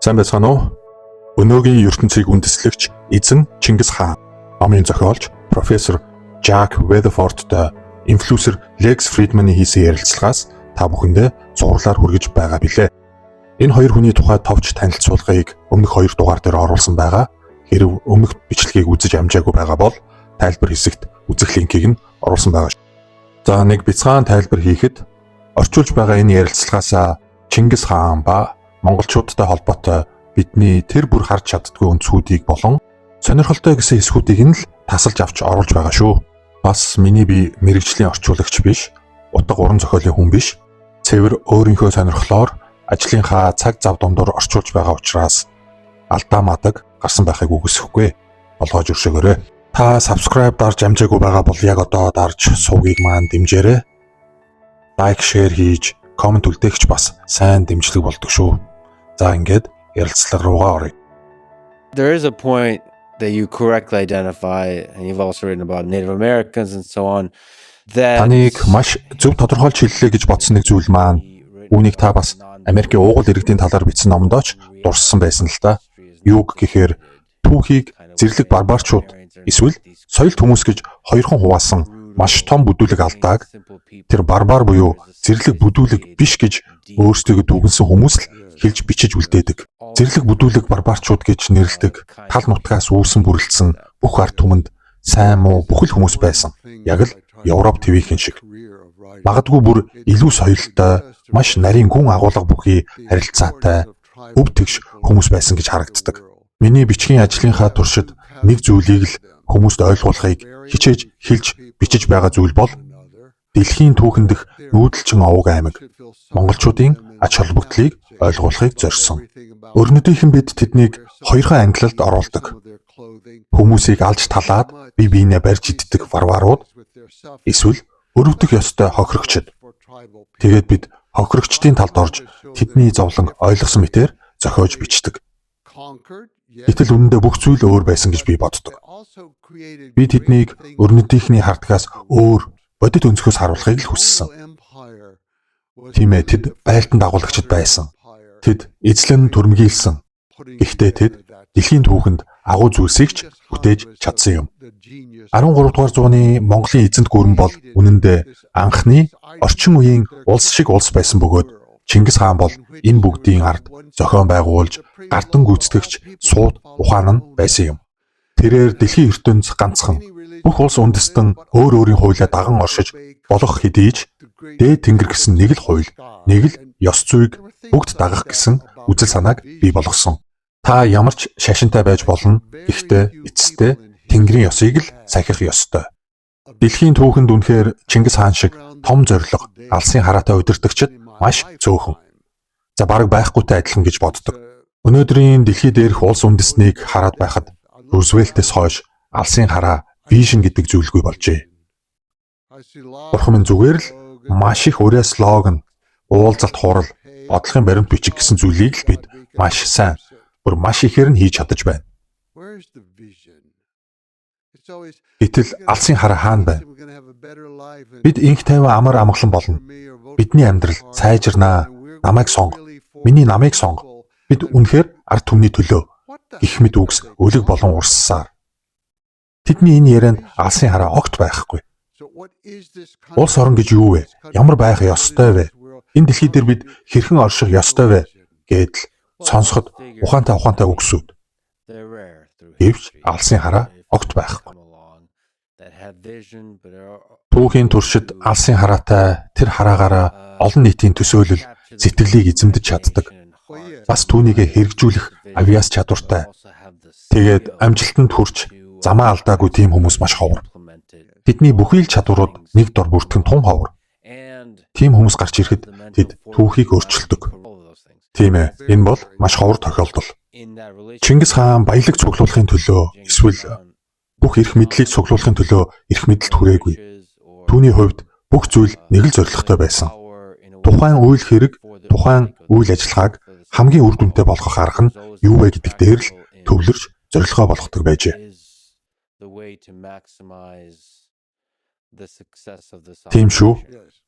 Сайн байцгаана уу? Өнөөгийн ертөнцийг үндэслэгч эзэн Чингис хаан номын зохиолч профессор Jack Weatherfordтой инфлюенсер Lex Fridman-ы хийсэн ярилцлагаас та бүхэндээ зурлаар хүргэж байгаа билээ. Энэ хоёр хүний тухай товч танилцуулгыг өмнөх хоёр дугаар дээр оруулсан байгаа. Хэрв өмнөх бичлэгийг үзэж амжаагүй байгаа бол тайлбар хэсэгт үзэх линкийг нь оруулсан байгаа. За нэг бяцхан тайлбар хийхэд орчуулж байгаа энэ ярилцлагаас Чингис хаан ба монголчуудтай холбоотой бидний тэр бүр харж чаддгүй үндсүүдийг болон сонирхолтой гэсэн хэсгүүдийг нь л тасалж авч оруулж байгаа шүү. Бас миний би мэрэгжлийн орчуулагч биш, утга уран зохиолын хүн биш. Цэвэр өөрийнхөө сонирхлоор ажлынхаа цаг зав дундуур орчуулж байгаа учраас алдаа мадаг гарсан байхыг үгүйсэхгүй. Болгоож өршөөгөөрэй. Та subscribe дарж амжаагүй байгаа бол яг одоо дарж сувгийг маань дэмжээрэй. Лайк, шеэр хийж, комент үлдээгч бас сайн дэмжлэг болдог шүү. За ингээд ярилцлага руугаа оръё. There is a point that you correctly identify, and you've also written about Native Americans and so on. Таныг маш зөв тодорхойлж хэллээ гэж бодсон нэг зүйл маань үүнийг та бас Америкийн уугуул иргэдийн талаар бичсэн номдооч дурссан байсан л та. Юуг гэхээр түүхийг зэрлэг барбарчууд эсвэл соёлт хүмүүс гэж хоёрхан хуваасан маш том бүдүүлэг алдааг тэр барбар буюу зэрлэг бүдүүлэг биш гэж өөрсдөө дүгнсэн хүмүүс л хэлж бичиж үлдээдэг. Зэрлэг бүдүүлэг барбарчууд гэж нэрлэдэг тал нутгаас үүсэн бүрэлдсэн бүх ард түмэнд сайн муу бүхэл хүмүүс байсан. Яг л Европ твийнхэн шиг. Магадгүй бүр илүү соёлтой, маш нарийн гүн агуулга бүхий харилцаатай, өв тэгш хүмүүс байсан гэж харагддаг. Миний бичгийн ажлынхаа туршид нэг зүйлийг л хүмүүст ойлгуулахыг хичээж хэлж бичиж байгаа зүйл бол дэлхийн түүхэн дэх нүүдэлчин овог аймаг монголчуудын ач холбогдлыг ойлгуулахыг зорьсон. Өрнөдийнхэн бид тэднийг хоёрхан ангилалд оруулдаг. Хүмүүсийг алж талаад бие биенээ барьж иддэг варварууд эсвэл өрөвдөх ёстой хохирогчд. Тэгээд бид хохирогчдын талд орж тэдний зовлон ойлгосон мэтээр зохиож бичдэг. Гэтэл үнэндээ бүх зүйл өөр байсан гэж би боддог. Би тэднийг өрнөдийнхний хардгаас өөр бодит өнцгөөс харуулахыг л хүссэн. Тийм ээ, тэд байлдан дагуулагчд байсан. Тэд эзлэн түрмгийлсэн. Гэхдээ тэд дэлхийн түүхэнд агуу зүйлсийг ч бүтээж чадсан юм. 13 дугаар зууны Монголын эзэнт гүрэн бол үнэндээ анхны орчин үеийн улс шиг улс байсан бөгөөд Чингис хаан бол энэ бүгдийн ард зохион байгуулж, гардан гүйцэтгэгч сууд ухаан нь байсан юм. Тэрээр дэлхийн ертөнц ганцхан бүх улс үндэстэн өөр өөрийн хуулиа даган оршиж болох хэдий ч дээд тэнгэр гэсэн нэг л хууль, нэг л ёс зүйг бүгд дагах гэсэн үзэл санааг бий болгосон. Та ямар ч шашинтай байж болно. Гэхдээ эцэстээ тэнгэрийн ёсыг л сахих ёстой. Дэлхийн түүхэнд үнэхээр Чингис хаан шиг том зориг, алсын хараатай удирдагчид маш цөөхөн. За бараг байхгүйтэй адилхан гэж боддог. Өнөөдрийн дэлхий дээрх улс үндэстнийг хараад байхад Рузвельтээс хойш алсын хараа вижн гэдэг зүйлгүй болжээ. Бурхан минь зүгээр л маш их урья слоган, уулзалт хурал, бодлогын баримт бичиг гэсэн зүйлийг л бид маш сайн, бүр маш ихээр нь хийж чадаж байна. Гэтэл алсын хараа хаана байна? Бид инх тайван амар амгалан болно. Бидний амьдрал сайжирнаа. Намайг сонго. Миний намайг сонго. Бид үнэхээр ард түмний төлөө гэх мэт үгс өлег болон урссаар. Тэдний энэ ярианд алсын хараа огт байхгүй. Улс орон гэж юу вэ? Ямар байх ёстой вэ? Энэ дэлхий дээр бид хэрхэн орших ёстой вэ? Гэдэл сонсоход ухаантай үгсүүд. Гэвч алсын хараа огт байхгүй. Түүхийн туршид алсын хараатай тэр хараагаараа олон нийтийн төсөөлөл, сэтгэлийг эзэмдэж чаддаг. Бас түүнийгээ хэрэгжүүлэх авьяас чадвартай. Тэгээд амжилтанд хүрч замаа алдаагүй тийм хүмүүс маш ховор. Тэдний бүхий л чадварууд нэг дор бүртгэн тун ховор. Тийм хүмүүс гарч ирэхэд тэд түүхийг өөрчилдөг. Тийм ээ, энэ бол маш ховор тохиолдол. Чингис хаан баялаг цуглуулахын төлөө эсвэл бүх эрх мэдлийг цуглуулахын төлөө эрх мэдэлд хүрээгүй. Түүний хувьд бүх зүйл нэг л зорилготой байсан. Тухайн үйл хэрэг, тухайн үйл ажиллагааг хамгийн үр дүнтэй болгох арга нь юу вэ гэдэг дээр л төвлөрч зорилгоо болгодог байжээ. Тийм шүү.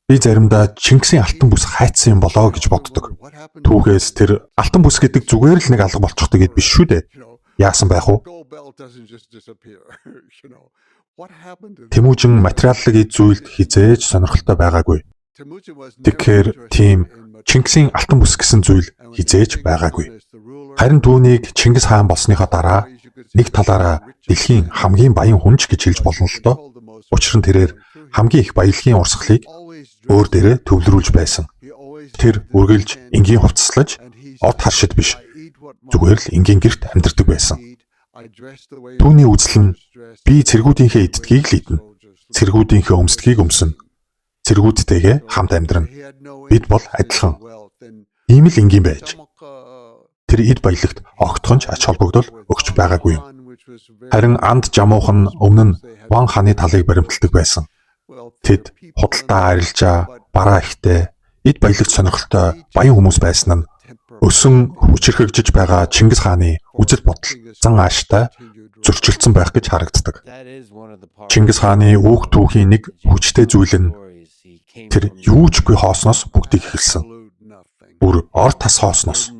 Би заримдаа Чингисийн алтан бүс хайцсан юм болоо гэж боддог. Түүхээс тэр алтан бүс гэдэг зүгээр л нэг алга болчихдог гэд биш шүү дээ. Яасан байх вэ? Тэмүүжин материаллык эд зүйлд хизээж сонирхолтой байгаагүй. Тэгэхээр тийм Чингисийн алтан бүс гэсэн зүйл хизээж байгаагүй. Харин түүнийг Чингис хаан болсныхоо дараа нэг талаараа дэлхийн хамгийн баян хүн ч гэж хэлж болно л доо. Учир нь тэрээр хамгийн их баялагын урсгалыг өөр дээрээ төвлөрүүлж байсан. Тэр үргэлж энгийн хувцаслаж, од харшид биш. Зүгээр л энгийн гэрт амьдардаг байсан. Түүний үзэл нь би цэргүүдийнхээ иддгийг л иднэ. Цэргүүдийнхээ өмсдгийг өмснө. Цэргүүдтэйгээ хамт амьдрна. Бид бол адилхан. Ийм л энгийн байж. Тэр эд баялагт огтхонч ач холбогдол өгч байгаагүй юм. Харин анд жамуухан өмнө нь Ван хааны талыг баримталдаг байсан. Тэд худалдаа арилжаа, бараа ихтэй, эд баялагт сонирхолтой баян хүмүүс байсан нь өсөн хүчирхэгжиж байгаа Чингис хааны үзэл бодол зан ааштай зөрчилдсөн байх гэж харагддаг. Чингис хааны үүх түүхийн нэг хүчтэй зүйл нь тэр юучгүй хоосноос бүгдийг эхэлсэн. Бүр ор тас хоосноос.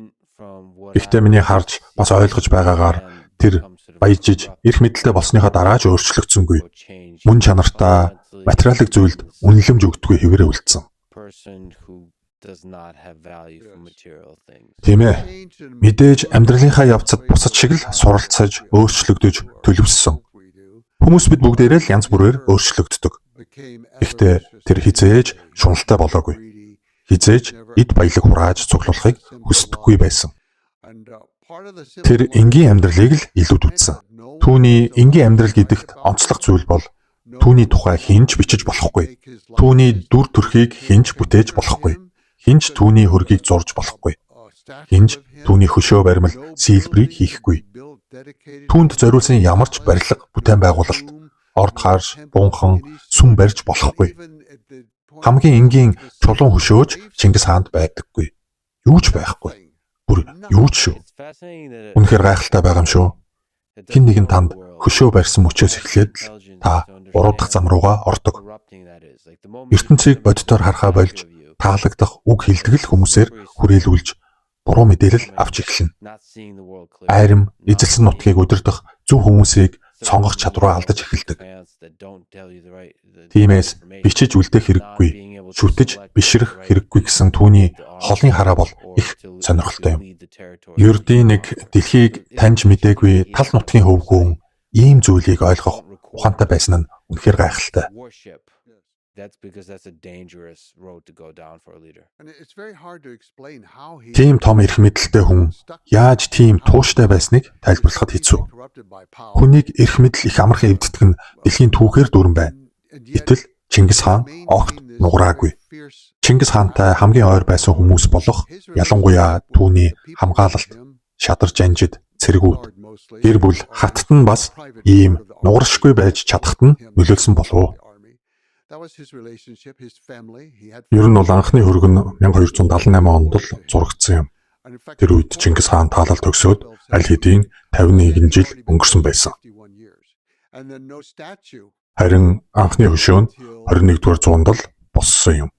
Гэхдээ миний харж бас ойлгож байгаагаар тэр баяжиж эрх мэдэлтэй болсныхаа дараа ч өөрчлөгдсөнгүй. Мөн чанартаа материалын зүйлд үнэлэмж өгдөггүй хэвээрээ үлдсэн. Тийм ээ. Мэдээж амьдралынхаа явцад бусад шиг л суралцаж, өөрчлөгдөж, төлөвлөсөн. Хүмүүс бид бүгдээрээ л янз бүрээр өөрчлөгддөг. Гэхдээ тэр хизээж шуналтай болоогүй. Хизээж эд баялаг хурааж цуглуулахыг хүсдэггүй байсан. Тэр энгийн амьдралыг л илүүд үзсэн. Түүний энгийн амьдрал гэдэгт онцлог зүйл бол түүний тухай хинж бичиж болохгүй. Түүний дүр төрхийг хинж бүтээж болохгүй. Хинж түүний хөргийг зурж болохгүй. Хинж түүний хөшөө баримл сийлбэрийг хийхгүй. Түүнд зориулсан ямар ч барилга бүтээн байгуулалт, орд харш, бунхан, сүм барьж болохгүй. Хамгийн энгийн чулуун хөшөөж Чингис хаанд байдаггүй. Юу ч байхгүй. Бүр юу ч шүү. Үнэхээр гайхалтай байгаа юм шүү. Хэн нэгэн танд хөшөө барьсан мөчөөс эхлээд л та 3 дахь зам руугаа ордог. ертөнцийг боддоор харахаа болж таалагдах үг хэлдэг л хүмүүсээр хүрээлүүлж буруу мэдээлэл авч эхэлнэ. Айрам эзэлсэн нутгийг удирдах зөв хүмүүсийг сонгох чадвараа алдаж эхэлдэг. Тиймээс бичиж үлдэх хэрэггүй, шүтэж бишрэх хэрэггүй гэсэн түүний холын хараа бол их сонирхолтой юм. Ердийн нэг дэлхийг таньж мэдээгүй тал нутгийн хөвгүүн ийм зүйлийг ойлгох ухаантай байсан нь үнэхээр гайхалтай. Тийм том эрх мэдэлтэй хүн яаж тийм тууштай байсныг тайлбарлахад хэцүү. Хүнийг эрх мэдэл их амархан эвддэг нь дэлхийн түүхээр дүрэн байна. Гэтэл Чингис хаан огт нуграагүй. Чингис хаантай хамгийн ойр байсан хүмүүс болох ялангуяа түүний хамгаалалт, шадар жанжид, цэргүүд, гэр бүл хатад нь бас ийм нугаршгүй байж чадахт нь нөлөөлсөн болов. Ер нь бол анхны хөргөн 1278 онд л зурагдсан юм. Тэр үед Чингис хаан таалал төгсөөд аль хэдийн 51 жил өнгөрсөн байсан. Харин анхны хөшөө нь 21-р зуунд л боссон юм.